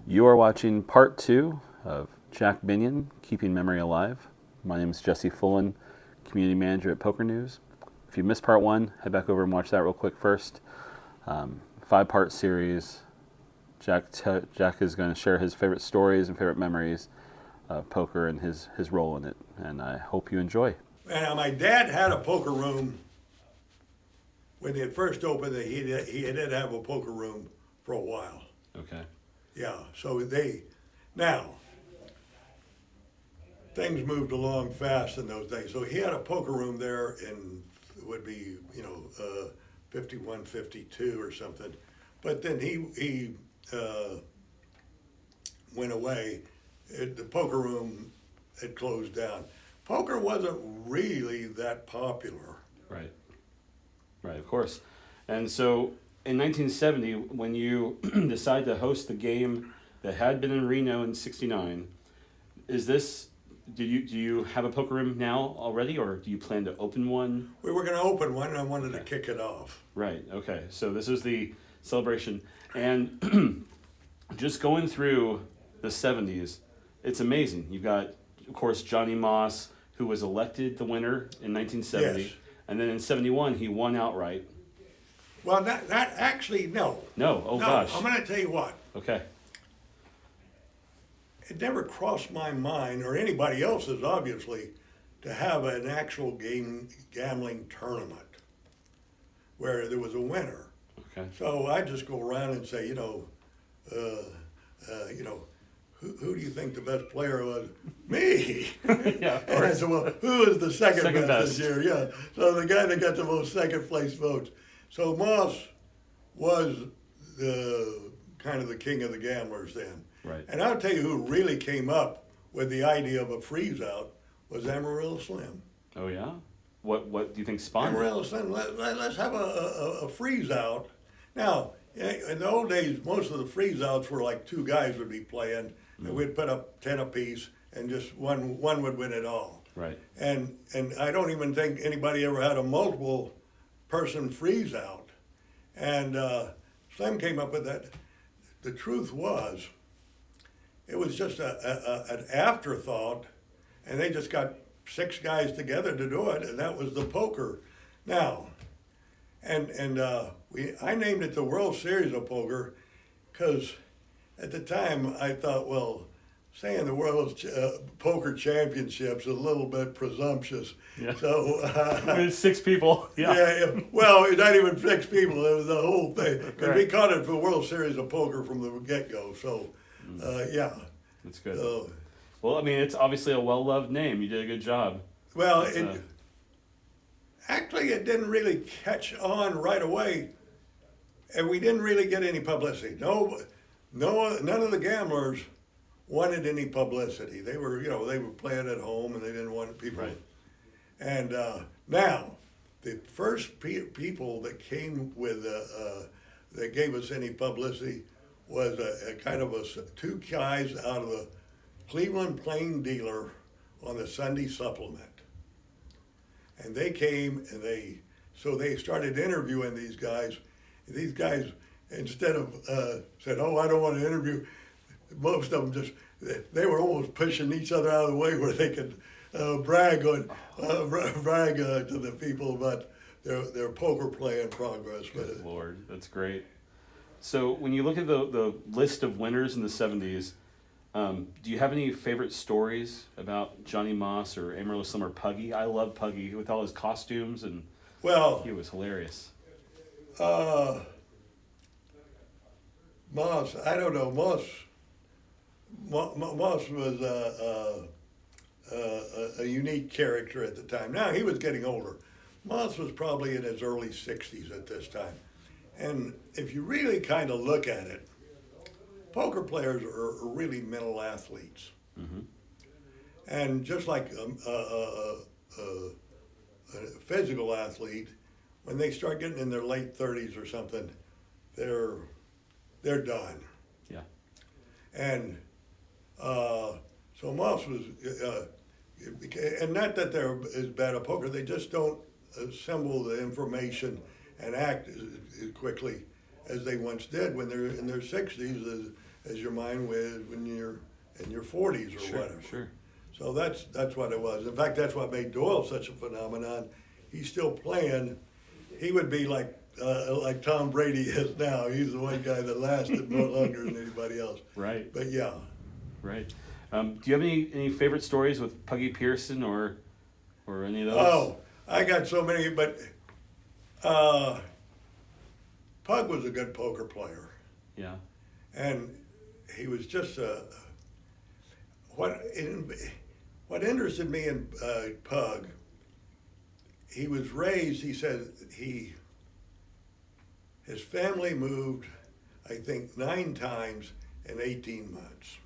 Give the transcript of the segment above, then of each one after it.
You are watching part 2 of Jack Binion, Keeping Memory Alive. My name is Jesse Fullen, Community Manager at PokerNews. If you missed part 1, head back over and watch that real quick first. 5-part series. Jack is going to share his favorite stories and favorite memories of poker and his role in it, and I hope you enjoy. And my dad had a poker room when he had first opened it. He did have a poker room for a while. Okay. Yeah, so now, things moved along fast in those days. So he had a poker room there in, it would be, 51, 52 or something. But then he went away. The poker room had closed down. Poker wasn't really that popular. Right, of course. And so in 1970, when you decided to host the game that had been in Reno in '69, do you have a poker room now already, or do you plan to open one? We were going to open one, and I wanted to kick it off. Right, okay. So this is the celebration. And just going through the 70s, it's amazing. You've got, of course, Johnny Moss, who was elected the winner in 1970. Yes. And then in 71, he won outright. Well, that actually, no. No, oh gosh. I'm going to tell you what. Okay. It never crossed my mind, or anybody else's, obviously, to have an actual gambling tournament where there was a winner. Okay. So I just go around and say, who do you think the best player was? Me. Yeah, of And I course. said, well, who is the second Second best best. this year? Yeah. So the guy that got the most second place votes. So Moss was kind of the king of the gamblers then. Right. And I'll tell you who really came up with the idea of a freeze out was Amarillo Slim. Oh, yeah? What do you think spawned it? Amarillo Slim, let's have a freeze out. Now, in the old days, most of the freeze outs were like two guys would be playing, and we'd put up 10 apiece, and just one would win it all. Right. And I don't even think anybody ever had a multiple person freeze out. And Slim came up with that. The truth was, it was just an afterthought, and they just got 6 guys together to do it, and that was the poker. Now, I named it the World Series of Poker because at the time I thought, well, saying the World Poker Championships is a little bit presumptuous. Yeah. So It's 6 people. Yeah. yeah. Well, not even 6 people. It was the whole thing. Because we Right. caught it for World Series of Poker from the get-go. So, yeah. That's good. Well, I mean, it's obviously a well-loved name. You did a good job. Well, It's, actually, it didn't really catch on right away, and we didn't really get any publicity. No, none of the gamblers wanted any publicity. They were playing at home, and they didn't want people. Right. And now, the first people that came with that gave us any publicity was a kind of 2 guys out of the Cleveland Plain Dealer on the Sunday supplement. And they came and they started interviewing these guys. These guys, instead of said, "Oh, I don't want to interview," most of them they were almost pushing each other out of the way where they could brag to the people about their poker playing progress. Good Lord, that's great. So when you look at the list of winners in the 70s, do you have any favorite stories about Johnny Moss or Amarillo Slim or Puggy? I love Puggy with all his costumes, and he was hilarious. Moss, I don't know. Moss was a unique character at the time. Now, he was getting older. Moss was probably in his early 60s at this time. And if you really kind of look at it, poker players are really mental athletes. Mm-hmm. And just like a physical athlete, when they start getting in their late 30s or something, they're done. Yeah. And so Moss was, and not that they're as bad at poker, they just don't assemble the information and act as quickly as they once did when they're in their 60s, as your mind was when you're in your 40s or whatever. Sure. So that's what it was. In fact, that's what made Doyle such a phenomenon. He's still playing. He would be like Tom Brady is now. He's the one guy that lasted more longer than anybody else. Right. But yeah. Right. Do you have any favorite stories with Puggy Pearson or any of those? Oh, I got so many, but Pug was a good poker player. Yeah. And he was just what interested me in Pug. He was raised. He said his family moved, I think, 9 times in 18 months,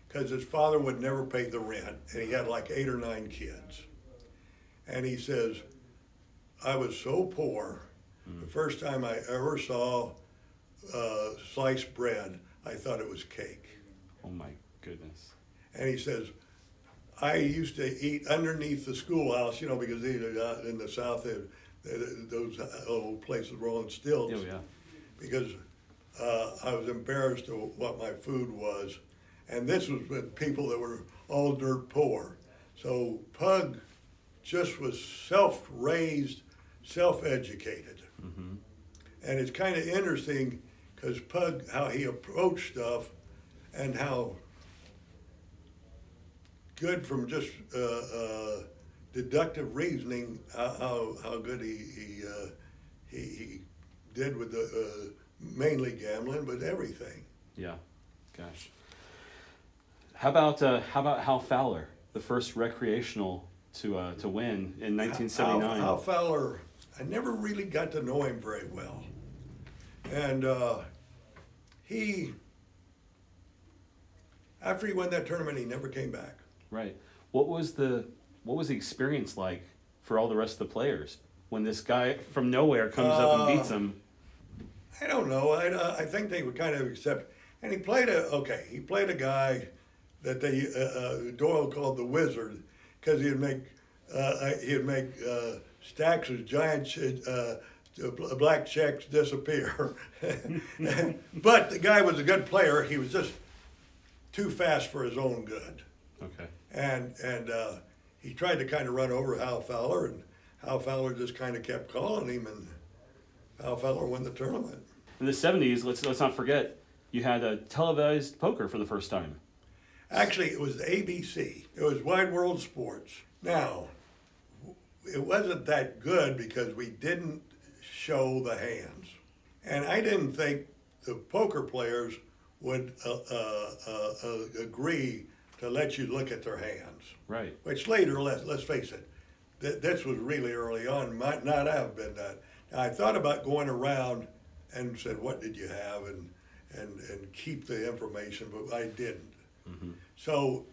because his father would never pay the rent, and he had like 8 or 9 kids. And he says, I was so poor. The first time I ever saw sliced bread, I thought it was cake. Oh my goodness. And he says, I used to eat underneath the schoolhouse, because in the South, those old places were all in stilts. Oh, yeah. Because I was embarrassed of what my food was. And this was with people that were all dirt poor. So Pug just was self-raised, self-educated. Mm-hmm. And it's kind of interesting because Pug, how he approached stuff and how good from just deductive reasoning, how good he did with the mainly gambling, but everything. Yeah, gosh. How about Hal Fowler, the first recreational to win in 1979? Hal Fowler, I never really got to know him very well, and after he won that tournament, he never came back. Right. What was the experience like for all the rest of the players when this guy from nowhere comes up and beats them? I don't know. I think they would kind of accept. And he played a guy that Doyle called the Wizard, because he'd make stacks of giant black checks disappear. But the guy was a good player. He was just too fast for his own good. Okay. And he tried to kind of run over Hal Fowler, and Hal Fowler just kind of kept calling him, and Hal Fowler won the tournament. In the 70s, let's not forget, you had a televised poker for the first time. Actually, it was ABC. It was Wide World Sports. Now, it wasn't that good because we didn't show the hands. And I didn't think the poker players would agree to let you look at their hands. Right. Which later, let's face it, this was really early on, might not have been that. Now, I thought about going around and said, what did you have, and keep the information, but I didn't. Mm-hmm. So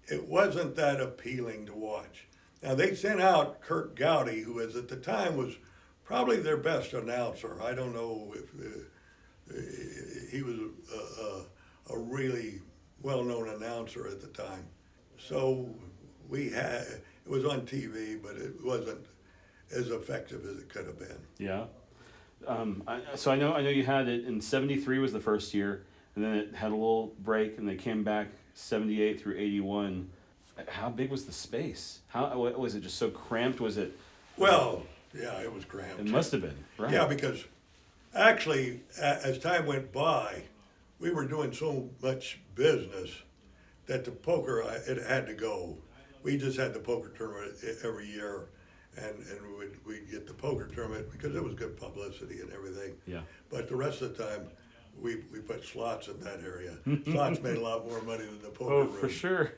it wasn't that appealing to watch. Now, they sent out Kurt Gowdy, who at the time was probably their best announcer. I don't know if he was a really well-known announcer at the time. So it was on TV, but it wasn't as effective as it could have been. Yeah. So I know you had it in 73 was the first year, and then it had a little break, and they came back 78 through 81. How big was the space? How was it? Just so cramped? Was it? Well, yeah, it was cramped. It must have been, right? Yeah, because actually, as time went by, we were doing so much business that the poker, it had to go. We just had the poker tournament every year, and we'd get the poker tournament because it was good publicity and everything. Yeah. But the rest of the time, we put slots in that area. Slots made a lot more money than the poker room. For sure.